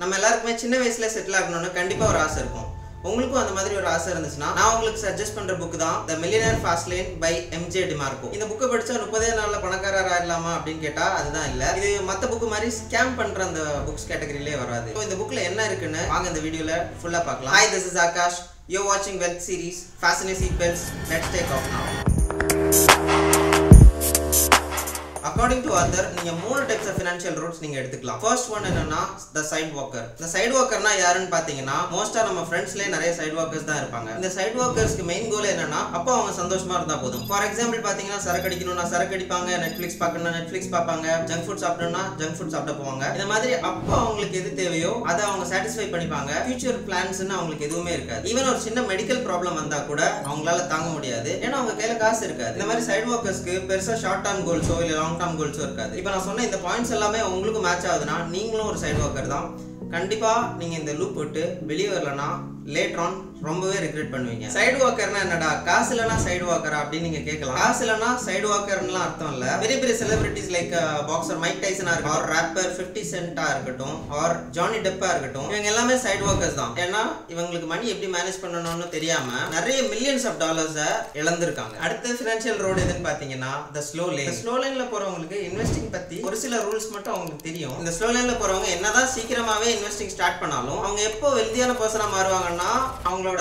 நம்ம எல்லாருக்குமே சின்ன வயசுல செட்டில் ஆகணும்னு கண்டிப்பா ஒரு ஆசை இருக்கும். உங்களுக்கும் அந்த மாதிரி ஒரு ஆசை இருந்துச்சுன்னா நான் உங்களுக்கு சஜஸ்ட் பண்ற புக் தான் the millionaire fast lane by MJ DeMarco. இந்த புக்கை படிச்சா 30 நாள்ல பணக்காரர் ஆயிடலாமா அப்படின்னு கேட்டா அதுதான் இல்ல. இது மத்த புக் மாதிரி ஸ்கேம் பண்ற அந்த புக்ஸ் கேட்டகரியிலே வராது. இந்த புக்ல என்ன இருக்குன்னு வாங்க இந்த வீடியோல ஃபுல்லா பார்க்கலாம். Hi, this is Akash. You're watching Wealth Series. Fasten your seatbelts. Let's take off now. According to author, நீங்க மூணு டைப்ஸ் ஆஃப் ஃபினான்ஷியல் ரூட்ஸ் நீங்க எடுத்துக்கலாம். ஃபர்ஸ்ட் ஒன் என்னன்னா தி சைடு வாக்கர். இந்த சைடு வாக்கர்னா யாருன்னு பாத்தீங்கன்னா மோஸ்டா நம்ம ஃப்ரெண்ட்ஸ்லயே நிறைய சைடு வாக்கர்ஸ் தான் இருப்பாங்க. இந்த சைடு வாக்கர்ஸ்க்கு மெயின் கோல் என்னன்னா அப்போ அவங்க சந்தோஷமா இருந்தா போதும். ஃபார் எக்ஸாம்பிள் பாத்தீங்கன்னா சரக்கு அடிக்கணும்னா சரக்கு அடிப்பாங்க, நெட்ஃபிளிக்ஸ் பார்க்கணும்னா நெட்ஃபிளிக்ஸ் பார்ப்பாங்க, ஜங்க் ஃபுட் சாப்பிடணும்னா ஜங்க் ஃபுட் சாப்பிட போவாங்க. இந்த மாதிரி அப்போ அவங்களுக்கு எது தேவையோ அதை அவங்க சாட்டிஸ்ஃபை பண்ணிப்பாங்க. ஃபியூச்சர் பிளான்ஸ்னு அவங்களுக்கு எதுவுமே இருக்காது. ஈவன் ஒரு சின்ன மெடிக்கல் ப்ராப்ளம் வந்தா கூட அவங்களால தாங்க முடியாது, ஏன்னா அவங்க கையில காசு இருக்காது. இந்த மாதிரி சைடு வாக்கர்ஸ்க்கு பெருசா ஷார்ட் டர்ம் கோல்ஸோ இல்ல லாங் டர்ம் கோல்ஸோ இருக்காது. இப்போ நான் சொன்ன இந்த பாயிண்ட்ஸ் எல்லாமே உங்களுக்கு மேட்ச் ஆகுதுன்னா நீங்களும் ஒரு சைடு வாக்கர் தான். கண்டிப்பா நீங்க இந்த லூப் விட்டு வெளியே வரலன்னா லேட்டர் ஆன் ரொம்பவே ரிக்ரெட் பண்ணுவீங்க. சைடு வாக்கர்னா என்னடா, காசு இல்லனா சைடு வாக்கரா அப்படின்னு நீங்க கேட்கலாம். காசு இல்லனா சைடு வாக்கர்லாம் அர்த்தம் இல்ல. பெரிய பெரிய celebrities like boxer mic dreissena இருக்கட்டும், ஆர் ராப்பர் 50 சென்ட்டா இருக்கட்டும், ஆர் ஜானி டெப்பா இருக்கட்டும், இவங்க எல்லாமே சைடு வாக்கர்ஸ் தான். ஏன்னா இவங்களுக்கு மணி எப்படி மேனேஜ் பண்ணணும்னு தெரியாம நிறைய மில்லியன்ஸ் ஆஃப் டாலர்ஸை இழந்திருக்காங்க. அடுத்த ஃபினான்ஷியல் ரோடு எதுன்னு பாத்தீங்கன்னா தி ஸ்லோ லேன். ஸ்லோ லேன்ல போறவங்களுக்கு இன்வெஸ்டிங் பத்தி ஒரு சில ரூல்ஸ் மட்டும் அவங்களுக்கு தெரியும். இந்த ஸ்லோ லேன்ல போறவங்க என்னதான் சீக்கிரமாவே இன்வெஸ்டிங் ஸ்டார்ட் பண்ணாலும் அவங்க எப்போ வெல்தியான பர்சனா மாறுவாங்கன்னா அவங்களோட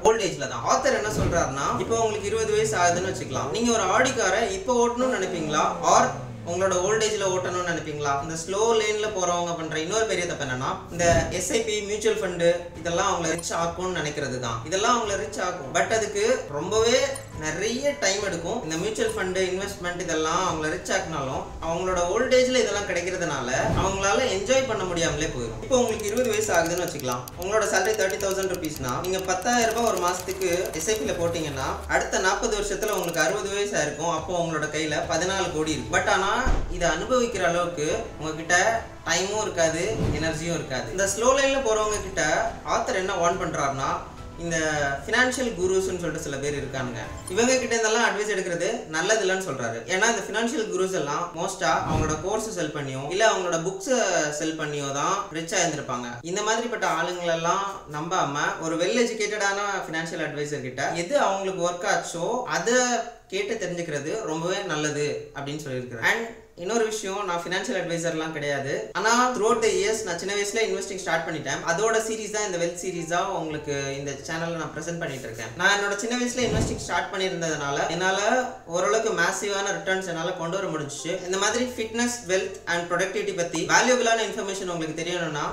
ஓல்ட் ஏஜ்ல தான். ஆத்தர் என்ன சொல்றாருன்னா, இப்போ உங்களுக்கு 20 வயசு ஆகுதுன்னு வச்சுக்கலாம். நீங்க ஒரு ஆடி காரை இப்போ ஓட்டணும்னு நினைப்பீங்களா, ஆர் உங்களோட ஓல்ட் ஏஜ்ல ஓட்டணும்னு நினைப்பீங்களா? இந்த ஸ்லோ லேன்ல போறவங்க பண்ற இன்னொரு பெரிய தப்பு என்னன்னா, இந்த எஸ்ஐபி மியூச்சுவல் ஃபண்டு இதெல்லாம் அவங்களை ரிச் ஆக்கும்னு நினைக்கிறது தான். இதெல்லாம் அவங்களை ரிச் ஆக்கும், பட் அதுக்கு ரொம்பவே நிறைய டைம் எடுக்கும். இந்த மியூச்சுவல் ஃபண்டு இன்வெஸ்ட்மெண்ட் இதெல்லாம் அவங்களை ரிச் ஆக்கினாலும் அவங்களோட ஓல்ட் ஏஜ்ல இதெல்லாம் கிடைக்கிறதுனால அவங்களால என்ஜாய் பண்ண முடியாமலே போயிடும். இப்போ உங்களுக்கு 20 வயசு ஆகுதுன்னு வச்சுக்கலாம். உங்களோட சேலரி 30,000 rupeesனா நீங்க 10,000 ரூபாய் ஒரு மாசத்துக்கு எஸ்ஐபில போட்டீங்கன்னா அடுத்த 40 வருஷத்துல உங்களுக்கு 60 வயசா இருக்கும். அப்போ உங்களோட கையில 14 கோடி இருக்கு. பட் ஆனா இதை அனுபவிக்கிற அளவுக்கு உங்ககிட்ட டைமும் இருக்காது, எனர்ஜியும் இருக்காது. இந்த ஸ்லோ லைன்ல போறவங்க கிட்ட ஆத்தர் என்ன வார்ன் பண்றாருன்னா, இந்த ஃபினான்ஷியல் குருஸ்ன்னு சொல்லிட்டு சில பேர் இருக்காங்க. இவங்க கிட்ட இதெல்லாம் அட்வைஸ் எடுக்கிறது நல்லது இல்லைன்னு சொல்றாரு. ஏன்னா இந்த ஃபினான்ஷியல் குருஸ் எல்லாம் மோஸ்டா அவங்களோட கோர்ஸ் செல் பண்ணியோ இல்ல அவங்களோட புக்ஸ் செல் பண்ணியோ தான் ரிச்சா இருந்திருப்பாங்க. இந்த மாதிரிப்பட்ட ஆளுங்களெல்லாம் நம்பாம ஒரு வெல் எஜுகேட்டடான ஃபினான்ஷியல் அட்வைசர் கிட்ட எது அவங்களுக்கு ஒர்க் ஆச்சோ அதை கேட்டு தெரிஞ்சுக்கிறது ரொம்பவே நல்லது அப்படின்னு சொல்லியிருக்கிறேன். அண்ட் இன்னொரு விஷயம், நான் ஃபினான்ஷியல் அட்வைசர்லாம் கிடையாது. ஆனால் த்ரூ அவுட் த இயர்ஸ் நான் சின்ன வயசுல இன்வெஸ்டிங் ஸ்டார்ட் பண்ணிட்டேன். அதோட சீரீஸ் தான் இந்த வெல்த் சீரீஸாக உங்களுக்கு இந்த சேனலில் நான் ப்ரெசென்ட் பண்ணிட்டு இருக்கேன். நான் என்னோட சின்ன வயசுல இன்வெஸ்டிங் ஸ்டார்ட் பண்ணியிருந்ததுனால என்னால் ஓரளவுக்கு மேசிவான ரிட்டர்ன்ஸ் என்னால் கொண்டு வர முடிஞ்சிச்சு. இந்த மாதிரி ஃபிட்னஸ், வெல்த் அண்ட் ப்ரொடக்டிவிட்டி பற்றி வேல்யூபிளான இன்ஃபர்மேஷன் உங்களுக்கு தெரியணும்னா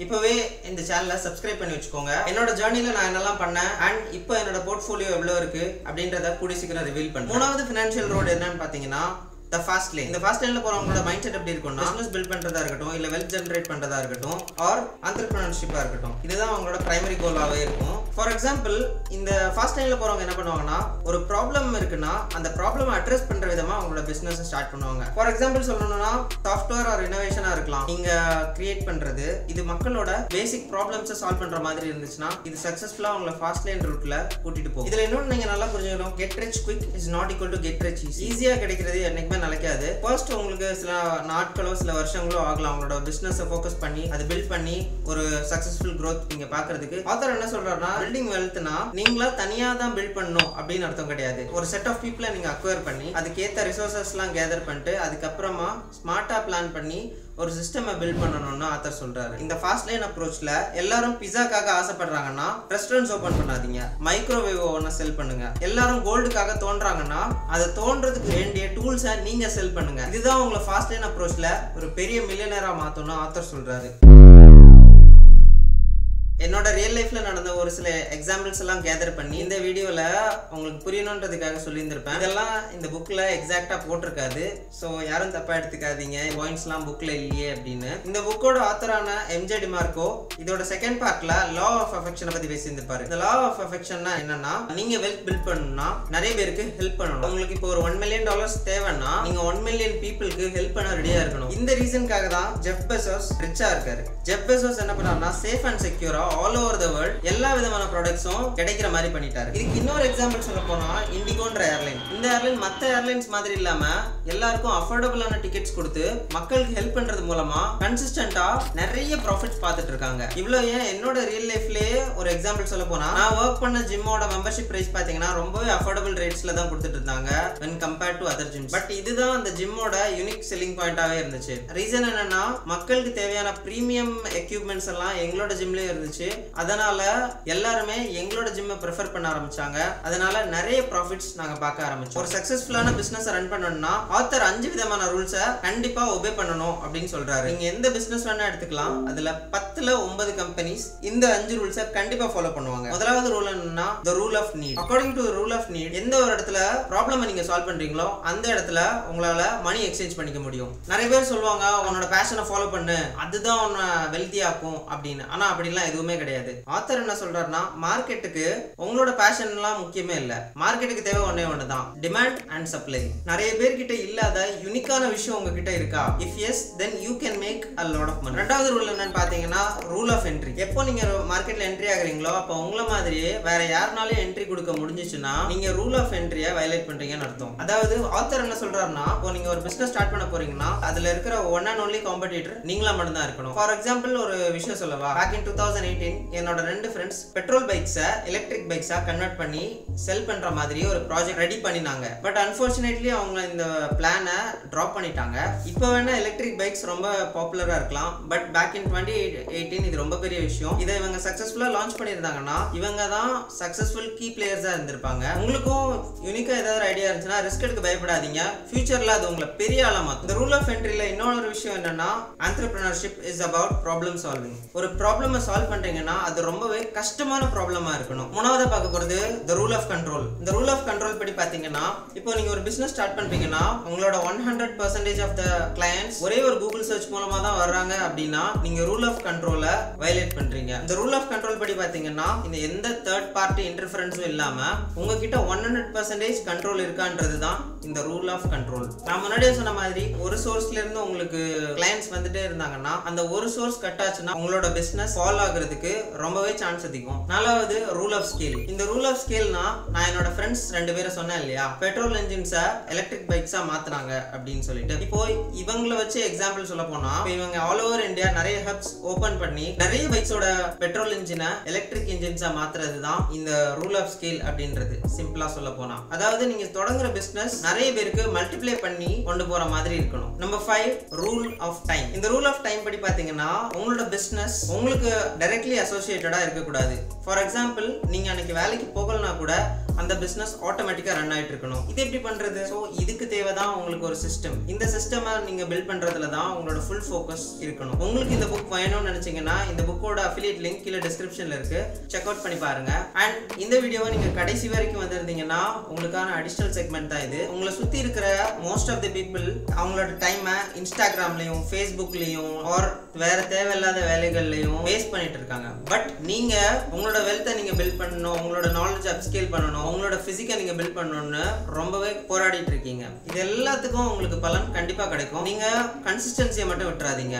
இப்போவே இந்த சேனலை சப்ஸ்கிரைப் பண்ணி வச்சுக்கோங்க. என்னோட ஜேர்னியில் நான் என்னெல்லாம் பண்ணேன் அண்ட் இப்போ என்னோட போர்ட்ஃபோலியோ எவ்வளோ இருக்கு அப்படின்றத கூடிய சீக்கிரம் ரிவீல் பண்ணேன். மூணாவது ஃபினான்ஷியல் ரோடு என்னன்னு பார்த்தீங்கன்னா த ஃபாஸ்ட் லேன். இந்த ஃபாஸ்ட் லேன்ல போறவங்களோட மைண்ட் செட் எப்படி இருக்கும்னா, பிசினஸ் பில்ட் பண்றதா இருக்கட்டும், இல்ல வெல்த் ஜெனரேட் பண்றதா இருக்கட்டும், ஆர் என்டர்பிரினர்ஷிப்பா இருக்கட்டும், இதுதான் அவங்களோட பிரைமரி கோலாவே இருக்கும். ஃபார் எக்ஸாம்பிள், இந்த ஃபாஸ்ட் லேன்ல போறவங்க என்ன பண்ணுவாங்கன்னா, ஒரு ப்ராப்ளம் இருக்குன்னா அந்த ப்ராப்ளம் அட்ரஸ் பண்ற விதமா அவங்களோட பிசினஸ் ஸ்டார்ட் பண்ணுவாங்க. ஃபார் எக்ஸாம்பிள் சொல்லணும்னா, சாஃப்ட்வேர் ஆர் இனோவேஷனா இருக்கலாம். நீங்க கிரியேட் பண்றது இது மக்களோட பேசிக் ப்ராப்ளம்ஸை சால்வ் பண்ற மாதிரி இருந்துச்சுன்னா இது சக்சஸ்ஃபுல்லா அவங்கள ஃபாஸ்ட் லேன் ரூட்ல கூட்டிட்டு போகும். இதுல இன்னொன்னு நீங்க நல்லா புரிஞ்சுக்கணும், get rich quick is not equal to get rich easy. ஈஸியா கிடைக்கிறது என்னைக்குமே நிலைக்காது. ஃபர்ஸ்ட் உங்களுக்கு சில நாட்களோ சில வருஷங்களோ ஆகலாம் உங்களோட பிசினஸை ஃபோக்கஸ் பண்ணி அதை பில்ட் பண்ணி ஒரு சக்சஸ்ஃபுல் growth நீங்க பாக்குறதுக்கு. ஆத்தர் என்ன சொல்றாருன்னா, பில்டிங் வெல்த்னா நீங்களா தனியா தான் பில்ட் பண்ணணும் அப்படின்னு அர்த்தம் கிடையாது. ஒரு செட் ஆஃப் பீப்புளை நீங்க அக்வயர் பண்ணி அதுக்கேற்ற ரிசோர்சஸ்லாம் கேதர் பண்ணிட்டு அதுக்கப்புறமா ஸ்மார்ட்டா பிளான் பண்ணி ஒரு சிஸ்டமை பில்ட் பண்ணணும்னு ஆத்தர் சொல்றாரு. இந்த ஃபாஸ்ட் லைன் அப்ரோச்ல எல்லாரும் பிஸாக்காக ஆசைப்படுறாங்கன்னா ரெஸ்டாரண்ட்ஸ் ஓபன் பண்ணாதீங்க, மைக்ரோவேவ் ஓவனை செல் பண்ணுங்க. எல்லாரும் கோல்டுக்காக தோன்றாங்கன்னா அதை தோன்றதுக்கு வேண்டிய டூல்ஸை நீங்க செல் பண்ணுங்க. இதுதான் உங்களை ஃபாஸ்ட் லைன் அப்ரோச்ல ஒரு பெரிய மில்லியனரா மாத்தணும்னு ஆத்தர் சொல்றாரு. என்னோட ரியல் லைஃப்ல நடந்த ஒரு சில எக்ஸாம்பிள்ஸ் எல்லாம் கேதர் பண்ணி இந்த வீடியோல உங்களுக்கு புரியணுன்றதுக்காக சொல்லியிருந்திருப்பேன். இதெல்லாம் இந்த புக்ல எக்ஸாக்டா போட்டிருக்காது, ஸோ யாரும் தப்பா எடுத்துக்காதீங்க, பாயிண்ட்ஸ்லாம் புக்ல இல்லையே அப்படின்னு. இந்த புக்கோட ஆத்தரான எம்ஜே டிமார்கோ இதோட செகண்ட் பார்ட்ல லா ஆஃப் அஃபெக்ஷனை பத்தி பேசியிருந்திருப்பாரு. இந்த லா ஆஃப் அஃபெக்ஷன்னா என்னன்னா, நீங்க வெல்த் பில்ட் பண்ணணும்னா நிறைய பேருக்கு ஹெல்ப் பண்ணணும். உங்களுக்கு இப்போ ஒரு $1 million தேவைன்னா நீங்க 1 million பீப்புளுக்கு ஹெல்ப் பண்ண ரெடியா இருக்கணும். இந்த ரீசனுக்காக தான் ஜெஃப் பெசோஸ் ரிச்சா இருக்காரு. ஜெஃப் பெசோஸ் என்ன பண்ணாருன்னா, சேஃப் அண்ட் செக்யூரா ஆல் ஓவர் த வேர்ல்ட் எல்லா விதமான ப்ராடக்ட்ஸும் கிடைக்கிற மாதிரி பண்ணிட்டாரு. இதுக்கு இன்னொரு எக்ஸாம்பிள் சொல்ல போனா இண்டிகோன்ற ஏர்லைன். இந்த ஏர்லைன் மற்ற ஏர்லைன்ஸ் மாதிரி இல்லாம எல்லாருக்கும் அஃபோர்டபுளான டிக்கெட்ஸ் கொடுத்து மக்களுக்கு ஹெல்ப் பண்றது மூலமா கன்சிஸ்டன்டா நிறைய ப்ராஃபிட்ஸ் பார்த்துட்டு இருக்காங்க. இவ்வளோ ஏன் என்னோட ரியல் லைஃப்லயே ஒரு எக்ஸாம்பிள் சொல்ல போனா நான் ஒர்க் பண்ண ஜிம்மோட மெம்பர்ஷிப் பிரைஸ் பாத்தீங்கன்னா ரொம்பவே அஃபோர்டபுள் ரேட்ஸ்ல தான் கொடுத்துட்டு இருந்தாங்க when compared to other gyms. But இதுதான் அந்த ஜிம்மோட யூனிக் செல்லிங் பாயிண்டாவே இருந்துச்சு. ரீசன் என்னன்னா மக்களுக்கு தேவையான பிரீமியம் எக்யூப்மெண்ட்ஸ் எல்லாம் எங்களோட ஜிம்லயே இருந்துச்சு. அதனால எல்லாருமே எங்களோட ஜிம்மை ப்ரிஃபர் பண்ண ஆரம்பிச்சாங்க. அதனால நிறைய ப்ராஃபிட்ஸ் நாங்க பார்க்க ஆரம்பிச்சோம். ஒரு சக்சஸ்ஃபுல்லான பிசினஸ் ரன் பண்ணணும்னா ஆத்தர் 5 விதமான ரூல்ஸை கண்டிப்பா ஒபே பண்ணணும் அப்படின்னு சொல்றாரு. நீங்க எந்த பிசினஸ் வேணா எடுத்துக்கலாம். அதுல 10ல 9 கம்பெனிஸ் இந்த 5 ரூல்ஸை கண்டிப்பா ஃபாலோ பண்ணுவாங்க. முதலாவது ரூல் என்னன்னா the rule of need. according to the rule of need எந்த ஒரு இடத்துல ப்ராப்ளமை நீங்க சால்வ் பண்றீங்களோ அந்த இடத்துல உங்களால மணி எக்ஸ்சேஞ்ச் பண்ணிக்க முடியும். நிறைய பேர் சொல்லுவாங்க உன்னோட பேஷனை ஃபாலோ பண்ணு, அதுதான் உன்னை வெல்தி ஆக்கும் அப்படின்னு. ஆனா அப்படிலாம் எதுவுமே கிடையாது. ஆத்தர் என்ன சொல்றாருன்னா மார்க்கெட்டுக்கு உங்களோட பேஷன்லாம் முக்கியமே இல்ல. மார்க்கெட்டுக்கு தேவை ஒண்ணே தான், டிமாண்ட் அண்ட் சப்ளை. நிறைய பேர்கிட்ட இல்லாத யூனிக்கான விஷயம் உங்ககிட்ட இருக்கா? If yes then you can make a lot of money. ரெண்டாவது ரூல் என்னன்னு பாத்தீங்கன்னா ரூல் ஆஃப் என்ட்ரி. எப்போ நீங்க மார்க்கெட்ல என்ட்ரி ஆகுறீங்களோ அப்போ உங்கள மாதிரியே வேற யாருனாலும் என்ட்ரி கொடுக்க முடிஞ்சிச்சுன்னா நீங்க ரூல் ஆஃப் என்ட்ரியை வயலேட் பண்றீங்கன்னு அர்த்தம். அதாவது ஆத்தர் என்ன சொல்றாருன்னா இப்போ நீங்க ஒரு பிசினஸ் ஸ்டார்ட் பண்ண போறீங்கன்னா அதுல இருக்கிற ஒன் அண்ட் ஒன்லி காம்படிட்டர் நீங்களா மட்டும் தான் இருக்கணும். ஃபார் எக்ஸாம்பிள் ஒரு விஷயம் சொல்லவா, பேக் இன் 2018 என்னோட 2 ஃப்ரெண்ட்ஸ் பெட்ரோல் பைக்ஸை எலக்ட்ரிக் பைக்ஸா கன்வெர்ட் பண்ணி செல் பண்ற மாதிரி ஒரு ப்ராஜெக்ட் ரெடி பண்ணினாங்க. பட் அன்ஃபார்ச்சுனேட்லி அவங்க இந்த பிளானை டிராப் பண்ணிட்டாங்க. இப்போ வேணா எலக்ட்ரிக் பைக்ஸ் ரொம்ப பாப்புலரா இருக்கலாம். பட் பேக் இன் 2018 இது ரொம்ப பெரிய விஷயம். இதை இவங்க சக்சஸ்ஃபுல்லா லான்ச் பண்ணியிருந்தாங்கன்னா இவங்க தான் சக்சஸ்ஃபுல் கீ பிளேயர்ஸா இருந்திருப்பாங்க. உங்களுக்கும் யூனிக்கா ஏதாவது ஐடியா இருந்துச்சுன்னா ரிஸ்க் எடுக்க பயப்படாதீங்க. ஃபியூச்சர்ல அது உங்களை பெரிய ஆளா மாத்தும். இந்த ரூல் ஆஃப் என்ட்ரில இன்னொரு விஷயம் என்னன்னா entrepreneurship is about problem solving. ஒரு ப்ராப்ளமை சால்வ் பண்றீங்கன்னா அது ரொம்பவே கஷ்டமான ப்ராப்ளமா இருக்கணும். மூணாவது பார்க்க போறது the rule of control. இந்த ரூல் ஆஃப் கண்ட்ரோல் படி பாத்தீங்கன்னா இப்போ நீங்க ஒரு பிசினஸ் ஸ்டார்ட் பண்றீங்கன்னா உங்களோட 100% ஆஃப் த கிளையன்ட்ஸ் ஒரே ஒரு கூகுள் சர்ச் மூலமா தான் வர்றாங்க அப்படின்னா நீங்க ரூல் ஆஃப் கண்ட்ரோலை வயலேட் பண்றீங்க. இந்த ரூல் ஆஃப் கண்ட்ரோல் படி பாத்தீங்கன்னா இந்த எந்த தேர்ட் பார்ட்டி இன்டர்ஃபரன்ஸும் இல்லாம உங்ககிட்ட 100% கண்ட்ரோல் இருக்கான்றது தான் இந்த ரூல் ஆஃப் கண்ட்ரோல். நான் முன்னாடியே சொன்ன மாதிரி ஒரு சோர்ஸ்ல இருந்து உங்களுக்கு கிளையன்ட்ஸ் வந்துட்டே இருந்தாங்கன்னா அந்த ஒரு சோர்ஸ் கட் ஆச்சுன்னா உங்களோட பிசினஸ் ஃபால் ஆகுறதுக்கு ரொம்பவே சான்ஸ் அதிகம். நாலாவது ரூல் ஆஃப் ஸ்கேல். இந்த ரூல் ஆஃப் ஸ்கேல்னா நான் என்னோட ஃப்ரெண்ட்ஸ் 2 பேரை சொன்னேன் இல்லையா, பெட்ரோல் என்ஜின்ஸை எலக்ட்ரிக் பைக்ஸா மாத்துறாங்க அப்படின்னு சொல்லிட்டு. இப்போ இவங்களை வச்சு எக்ஸாம்பிள் சொல்ல போனா இவங்க ஆல் ஓவர் இந்தியா நிறைய ஹப்ஸ் ஓபன் பண்ணி நிறைய பைக்ஸோட பெட்ரோல் இன்ஜினை எலக்ட்ரிக் இன்ஜின்ஸா மாத்துறது தான் இந்த ரூல் ஆஃப் ஸ்கேல் அப்படின்றது. சிம்பிளா சொல்ல போனா அதாவது நீங்க தொடங்குற பிசினஸ் நிறைய பேருக்கு மல்டிப்ளை பண்ணி கொண்டு போற மாதிரி இருக்கணும். Number 5 rule of time. இந்த ரூல் ஆஃப் டைம் படி பாத்தீங்கன்னா உங்களோட பிசினஸ் உங்களுக்கு டைரக்ட்லி அசோசியேட்டடா இருக்கக்கூடாது. ஃபார் எக்ஸாம்பிள் நீங்க அன்னைக்கு வேலைக்கு போகலனா கூட அந்த பிசினஸ் ஆட்டோமேட்டிக்கா ரன் ஆயிட்டு இருக்கணும். இது எப்படி பண்றது? சோ இதுக்கு தேவைதான் உங்களுக்கு ஒரு சிஸ்டம். இந்த சிஸ்டமை நீங்க பில்ட் பண்றதுல தான் உங்களோட ஃபுல் ஃபோக்கஸ் இருக்கணும். உங்களுக்கு இந்த புக் வேணும்னு நினைச்சீங்கன்னா இந்த புக்கோட அஃபிலியேட் லிங்க் கீழே டிஸ்கிரிப்ஷன்ல இருக்கு, செக் அவுட் பண்ணி பாருங்க. அண்ட் இந்த வீடியோவை நீங்க கடைசி வரைக்கும் வந்திருந்தீங்கன்னா உங்களுக்கான அடிஷனல் செக்மெண்ட் தான் இது. உங்களை சுத்தி இருக்கிற மோஸ்ட் ஆஃப் தி பீப்புள் அவங்களோட டைமை இன்ஸ்டாகிராம்லயும் ஃபேஸ்புக்லயும் ஆர் வேற தேவையில்லாத வேலைகள்லயும் வேஸ்ட் பண்ணிட்டு இருக்காங்க. பட் நீங்க உங்களோட வெல்த்தை நீங்க பில்ட் பண்ணணும், உங்களோட நாலேஜ் அப்ஸ்கேல் பண்ணணும், உங்களோட பிசிக்கை நீங்க பில்ட் பண்ணணும்னு ரொம்பவே போராடிட்டு இருக்கீங்க. இது எல்லாத்துக்கும் உங்களுக்கு பலன் கண்டிப்பா கிடைக்கும். நீங்க கன்சிஸ்டன்சியை மட்டும் விட்டுறாதீங்க.